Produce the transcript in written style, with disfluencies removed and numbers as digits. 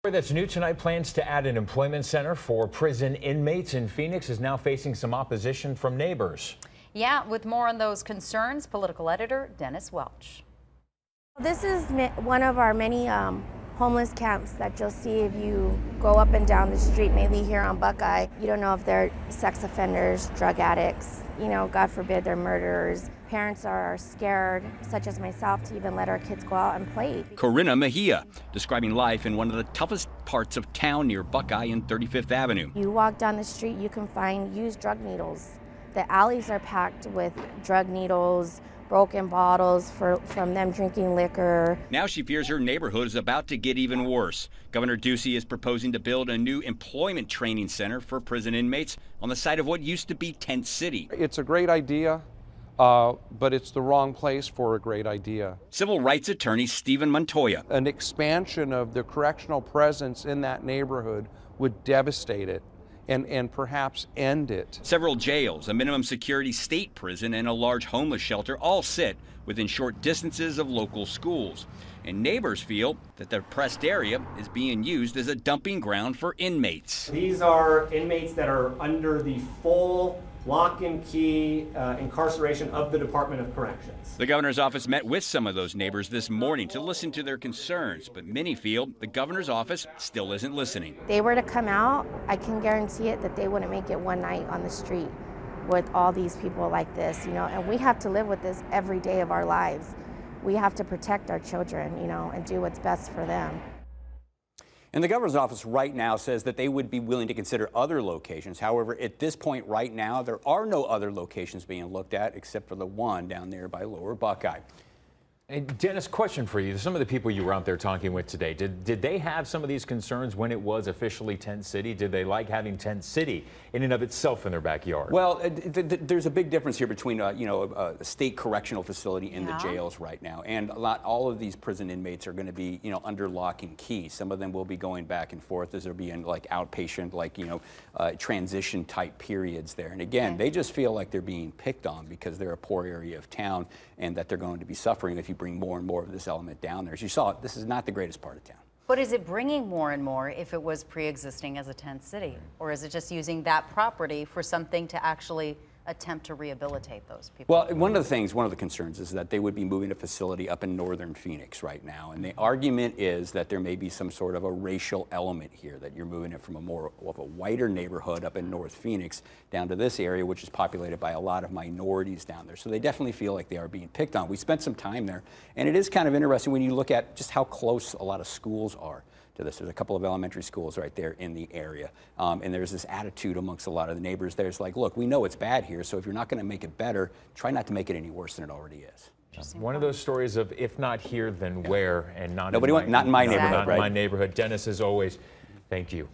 That's new tonight. Plans to add an employment center for prison inmates in Phoenix is now facing some opposition from neighbors. Yeah, with more on those concerns, political editor Dennis Welch. This is one of our many homeless camps that you'll see if you go up and down the street, mainly here on Buckeye. You don't know if they're sex offenders, drug addicts, God forbid they're murderers. Parents are scared, such as myself, to even let our kids go out and play. Corinna Mejia, describing life in one of the toughest parts of town near Buckeye and 35th Avenue. You walk down the street, you can find used drug needles. The alleys are packed with drug needles, broken bottles from them drinking liquor. Now she fears her neighborhood is about to get even worse. Governor Ducey is proposing to build a new employment training center for prison inmates on the site of what used to be Tent City. It's a great idea, but it's the wrong place for a great idea. Civil rights attorney Stephen Montoya. An expansion of the correctional presence in that neighborhood would devastate it and perhaps end it. Several jails, a minimum security state prison, and a large homeless shelter all sit within short distances of local schools. And neighbors feel that the depressed area is being used as a dumping ground for inmates. These are inmates that are under the full lock and key incarceration of the Department of Corrections. The governor's office met with some of those neighbors this morning to listen to their concerns, but many feel the governor's office still isn't listening. If they were to come out, I can guarantee it that they wouldn't make it one night on the street with all these people like this, and we have to live with this every day of our lives. We have to protect our children, and do what's best for them. And the governor's office right now says that they would be willing to consider other locations. However, at this point right now, there are no other locations being looked at except for the one down there by Lower Buckeye. And Dennis, question for you. Some of the people you were out there talking with today, did they have some of these concerns when it was officially Tent City? Did they like having Tent City in and of itself in their backyard? Well, there's a big difference here between a state correctional facility and the jails right now. And all of these prison inmates are going to be under lock and key. Some of them will be going back and forth as they're being outpatient, transition type periods there. And again, they just feel like they're being picked on because they're a poor area of town and that they're going to be suffering if you bring more and more of this element down there. As you saw, this is not the greatest part of town. But is it bringing more and more if it was pre-existing as a tent city? Or is it just using that property for something to actually attempt to rehabilitate those people? Well, one of the concerns is that they would be moving a facility up in northern Phoenix right now. And the argument is that there may be some sort of a racial element here, that you're moving it from a more of a whiter neighborhood up in North Phoenix down to this area, which is populated by a lot of minorities down there. So they definitely feel like they are being picked on. We spent some time there, and it is kind of interesting when you look at just how close a lot of schools are to this. There's a couple of elementary schools right there in the area. And there's this attitude amongst a lot of the neighbors. There's like, look, we know it's bad here, so if you're not going to make it better, try not to make it any worse than it already is. One of those stories of if not here, then where, and not in my neighborhood, not right? in my neighborhood. Dennis, as always, thank you.